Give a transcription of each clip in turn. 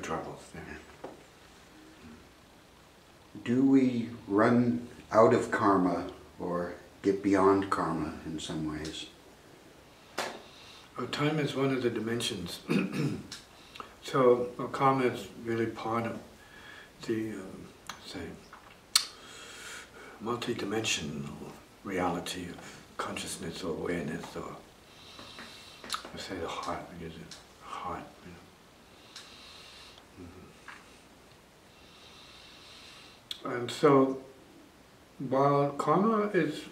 troubles. Yeah. Do we run out of karma or get beyond karma in some ways? Well, time is one of the dimensions. So karma is really part of the, say, multi-dimensional reality of consciousness or awareness, or I say the heart, because it's heart, you know. And so, while karma is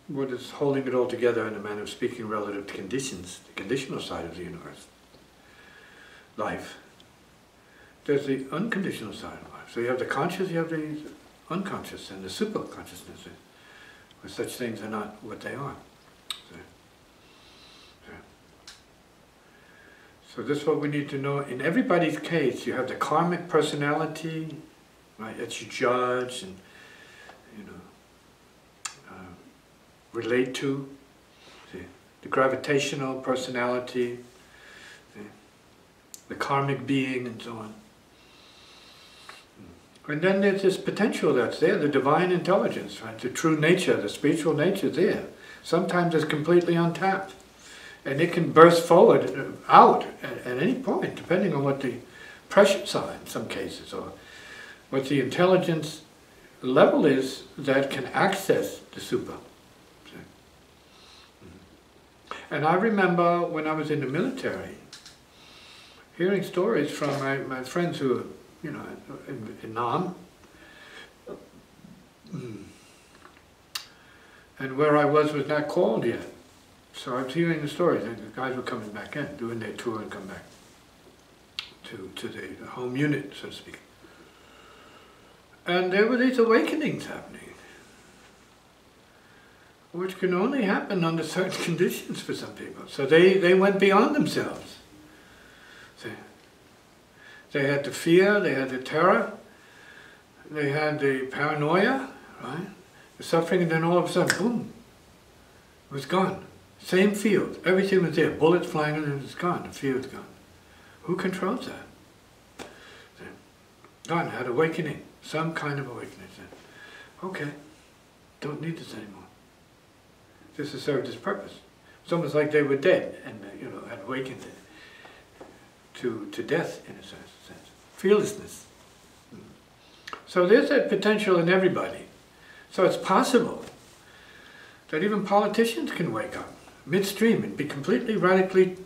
what is holding it all together in a manner of speaking relative to conditions, the conditional side of the universe, life, there's the unconditional side of life. So you have the conscious, you have the unconscious, and the super-consciousness, where such things are not what they are. So this is what we need to know. In everybody's case, you have the karmic personality, right, that you judge and, you know, relate to, see, the gravitational personality, see, the karmic being, and so on. And then there's this potential that's there, the divine intelligence, right? The true nature, the spiritual nature there. Sometimes it's completely untapped. And it can burst forward, out at any point, depending on what the pressures are in some cases, or what the intelligence level is that can access the super. And I remember when I was in the military, hearing stories from my friends who were, you know, in Vietnam, and where I was not called yet. So I was hearing the stories, and the guys were coming back in, doing their tour and come back to the home unit, so to speak. And there were these awakenings happening, which can only happen under certain conditions for some people. So they went beyond themselves. They had the fear, they had the terror, they had the paranoia, right? The suffering, and then all of a sudden, boom, it was gone. Same field, everything was there, bullets flying, and it was gone, the field's gone. Who controls that? Gone, had awakening, some kind of awakening. Okay, don't need this anymore. This has served its purpose. It's almost like they were dead and, you know, had awakened to death, in a sense. Fearlessness. So there's that potential in everybody. So it's possible that even politicians can wake up midstream and be completely radically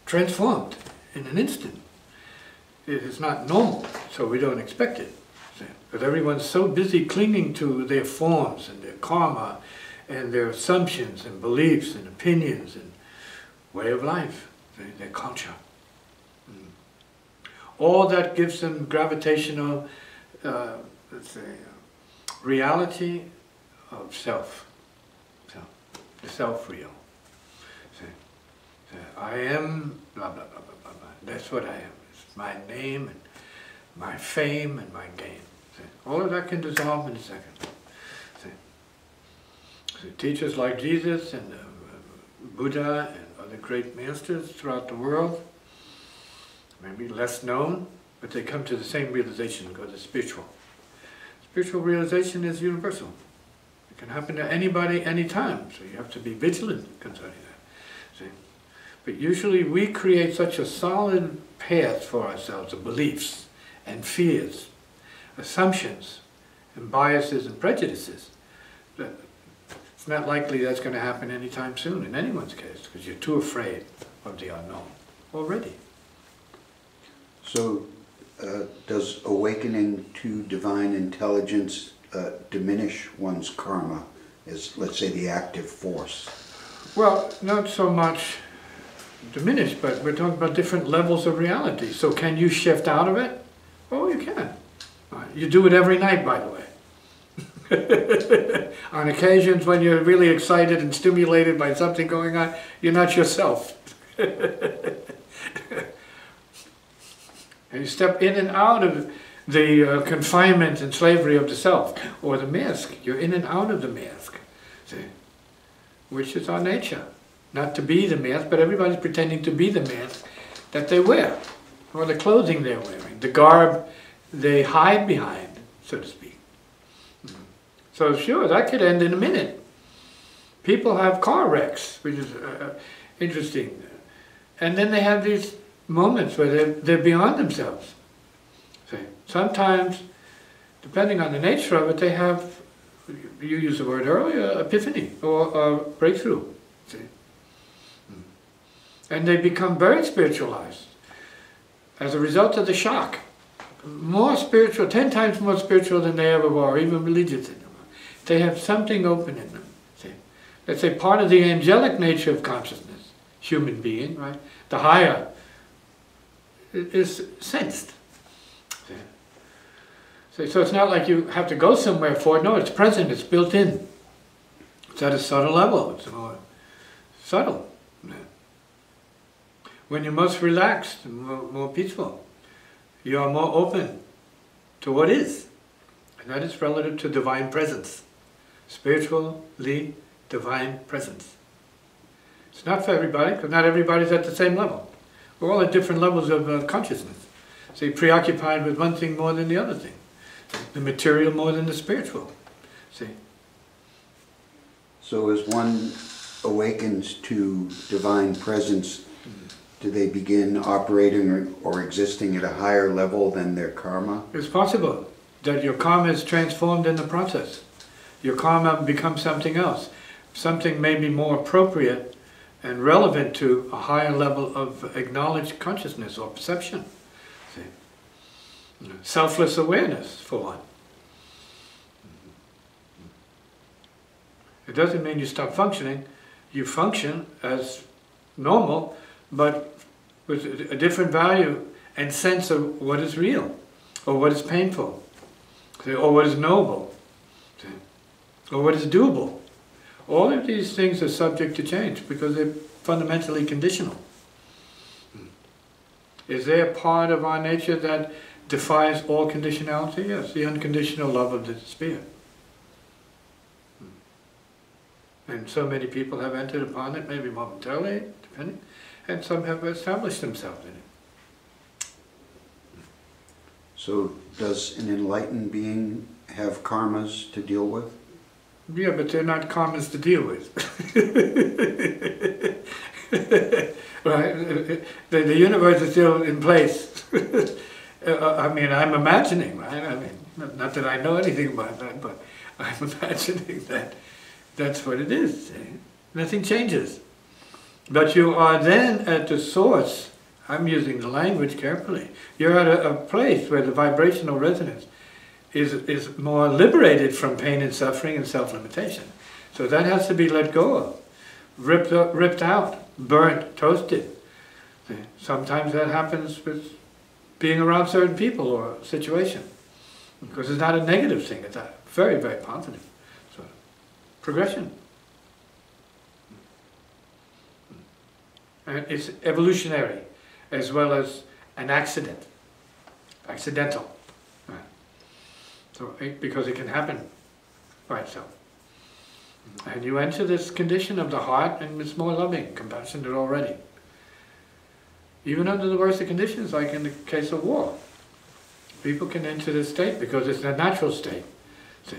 transformed in an instant. It is not normal, so we don't expect it. But everyone's so busy clinging to their forms and their karma and their assumptions and beliefs and opinions and way of life, their culture. All that gives them gravitational, let's say, reality of self. So, the self-real. I am blah, blah, blah, blah, blah, blah. That's what I am. It's my name and my fame and my gain. All of that can dissolve in a second. So teachers like Jesus and Buddha and other great masters throughout the world, maybe less known, but they come to the same realization because it's spiritual. Spiritual realization is universal. It can happen to anybody, anytime, so you have to be vigilant concerning that. See? But usually we create such a solid path for ourselves of beliefs and fears, assumptions and biases and prejudices, that it's not likely that's going to happen anytime soon in anyone's case, because you're too afraid of the unknown already. So, does awakening to divine intelligence diminish one's karma as, let's say, the active force? Well, not so much diminish, but we're talking about different levels of reality. So can you shift out of it? Oh, you can. You do it every night, by the way. On occasions when you're really excited and stimulated by something going on, you're not yourself. And you step in and out of the confinement and slavery of the self, or the mask. You're in and out of the mask, see? Which is our nature. Not to be the mask, but everybody's pretending to be the mask that they wear. or the clothing they're wearing, the garb they hide behind, so to speak. So sure, that could end in a minute. People have car wrecks, which is interesting. And then they have these moments where they're beyond themselves. See? Sometimes, depending on the nature of it, they have, you used the word earlier, epiphany or breakthrough. See? And they become very spiritualized as a result of the shock. More spiritual, 10 times more spiritual than they ever were, even religious in them. They have something open in them. See? Let's say part of the angelic nature of consciousness, human being, right? The higher is sensed. See? So it's not like you have to go somewhere for it. No, it's present, it's built in. It's at a subtle level, it's more subtle. When you're most relaxed, more peaceful, you are more open to what is. And that is relative to divine presence. Spiritually divine presence. It's not for everybody, because not everybody's at the same level. We're all at different levels of consciousness. So you're preoccupied with one thing more than the other thing. The material more than the spiritual. See? So as one awakens to divine presence, do they begin operating or existing at a higher level than their karma? It's possible that your karma is transformed in the process. Your karma becomes something else. Something maybe more appropriate and relevant to a higher level of acknowledged consciousness or perception. See? Selfless awareness, for one. It doesn't mean you stop functioning. You function as normal, but with a different value and sense of what is real, or what is painful, or what is noble, or what is doable. All of these things are subject to change because they're fundamentally conditional. Is there a part of our nature that defies all conditionality? Yes, the unconditional love of the Spirit. And so many people have entered upon it, maybe momentarily, depending, and some have established themselves in it. So does an enlightened being have karmas to deal with? Yeah, but they're not karmas to deal with. Right? The universe is still in place. I mean, I'm imagining, right? I mean, not that I know anything about that, but I'm imagining that that's what it is. Nothing changes. But you are then at the source. I'm using the language carefully. You're at a place where the vibrational resonance is more liberated from pain and suffering and self-limitation. So that has to be let go of, ripped out, burnt, toasted. Sometimes that happens with being around certain people or a situation, because it's not a negative thing, it's a very, very positive. So, progression. And it's evolutionary as well as an accident, accidental. So, because it can happen by itself. And you enter this condition of the heart and it's more loving, compassionate already. Even under the worst of conditions, like in the case of war. People can enter this state because it's a natural state. See?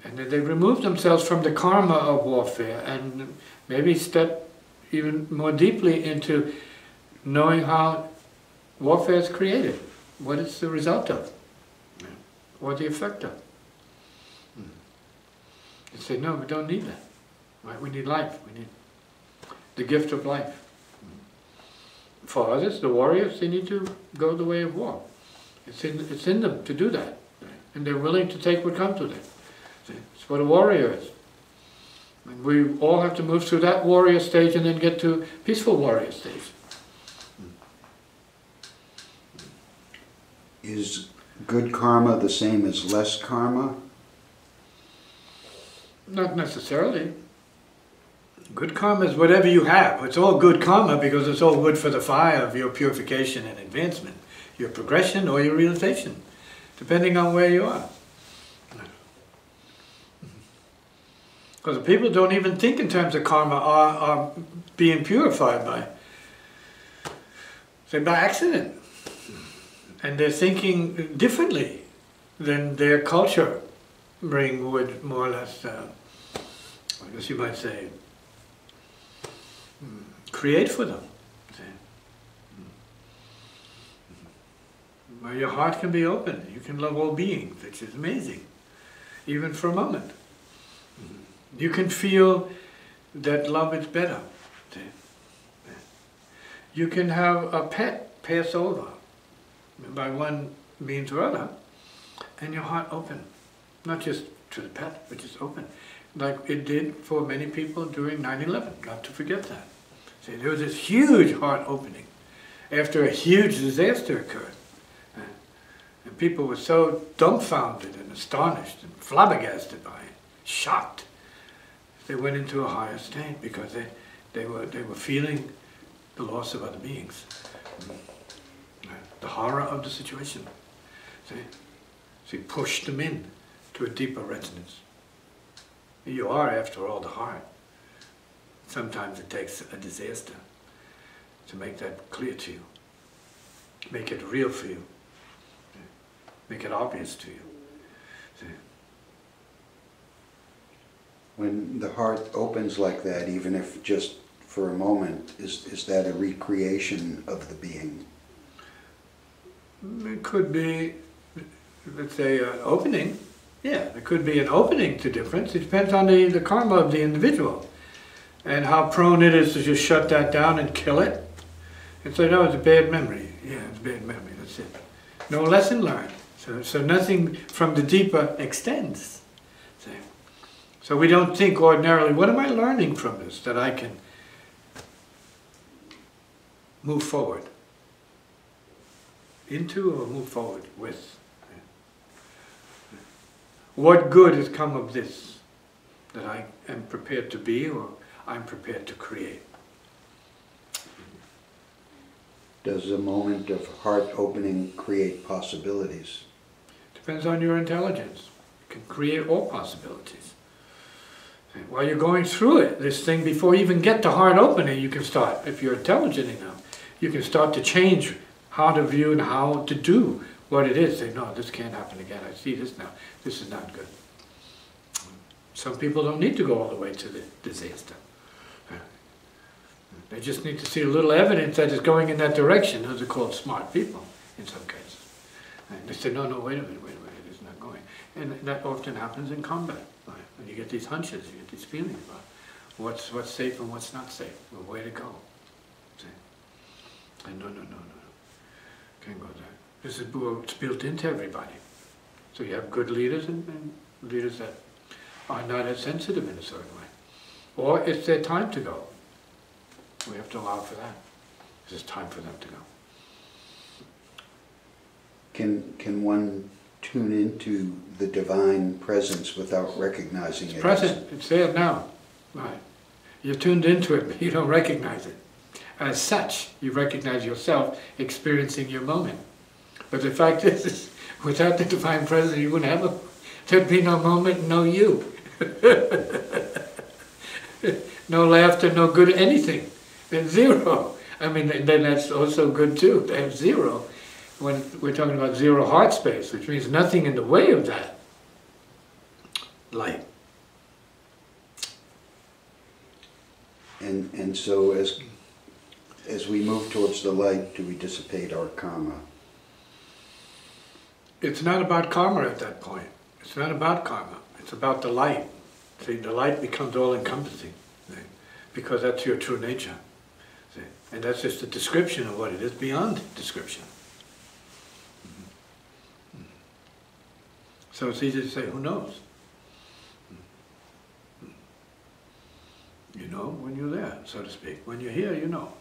And they remove themselves from the karma of warfare and maybe step even more deeply into knowing how warfare is created, what it's the result of, or the effect of. You say, no, we don't need that. Right? We need life. We need the gift of life. For others, the warriors, they need to go the way of war. It's in them to do that. Right? And they're willing to take what comes to them. See? It's what a warrior is. And we all have to move through that warrior stage and then get to peaceful warrior stage. Is good karma the same as less karma? Not necessarily. Good karma is whatever you have. It's all good karma because it's all good for the fire of your purification and advancement, your progression or your realization, depending on where you are. Because people don't even think in terms of karma are being purified by. say by accident. And they're thinking differently than their culture would more or less, I guess you might say, create for them. Where your heart can be open, you can love all beings, which is amazing, even for a moment. You can feel that love is better. You can have a pet pass over by one means or other, and your heart open. Not just to the pet, but just open. Like it did for many people during 9/11, not to forget that. See, there was this huge heart opening after a huge disaster occurred. And people were so dumbfounded and astonished and flabbergasted by it, shocked. They went into a higher state because they were feeling the loss of other beings, the horror of the situation. See, pushed them in to a deeper resonance. You are, after all, the heart. Sometimes it takes a disaster to make that clear to you, make it real for you, make it obvious to you. See? When the heart opens like that, even if just for a moment, is that a recreation of the being? It could be, let's say, an opening. Yeah, it could be an opening to difference. It depends on the karma of the individual and how prone it is to just shut that down and kill it. And say, no, it's a bad memory. Yeah, it's a bad memory, that's it. No lesson learned. So nothing from the deeper extends. So we don't think ordinarily, what am I learning from this that I can move forward into or move forward with? What good has come of this that I am prepared to be or I'm prepared to create? Does a moment of heart opening create possibilities? Depends on your intelligence. It can create all possibilities. While you're going through it, this thing, before you even get to heart opening, you can start, if you're intelligent enough, you can start to change how to view and how to do what it is. Say, no, this can't happen again. I see this now. This is not good. Some people don't need to go all the way to the disaster. They just need to see a little evidence that is going in that direction. Those are called smart people in some cases. And they say, no, wait a minute, it's not going. And that often happens in combat. Right? When you get these hunches, you get these feelings about what's safe and what's not safe, or where to go. See? And no. Can't go there. This is it's built into everybody. So you have good leaders and leaders that are not as sensitive in a certain way. Or it's their time to go. We have to allow for that. It's time for them to go. Can one tune into the divine presence without recognizing it? It's present. It's there now. Right. You're tuned into it, but you don't recognize it. As such, you recognize yourself experiencing your moment. But the fact is, without the divine presence, you wouldn't have there'd be no moment, no you. No laughter, no good anything. There's zero. I mean, then that's also good too, to have zero. When we're talking about zero heart space, which means nothing in the way of that light. And so as we move towards the light, do we dissipate our karma? It's not about karma at that point. It's not about karma. It's about the light. See, the light becomes all-encompassing, because that's your true nature. See? And that's just a description of what it is beyond description. So it's easy to say, who knows? You know when you're there, so to speak. When you're here, you know.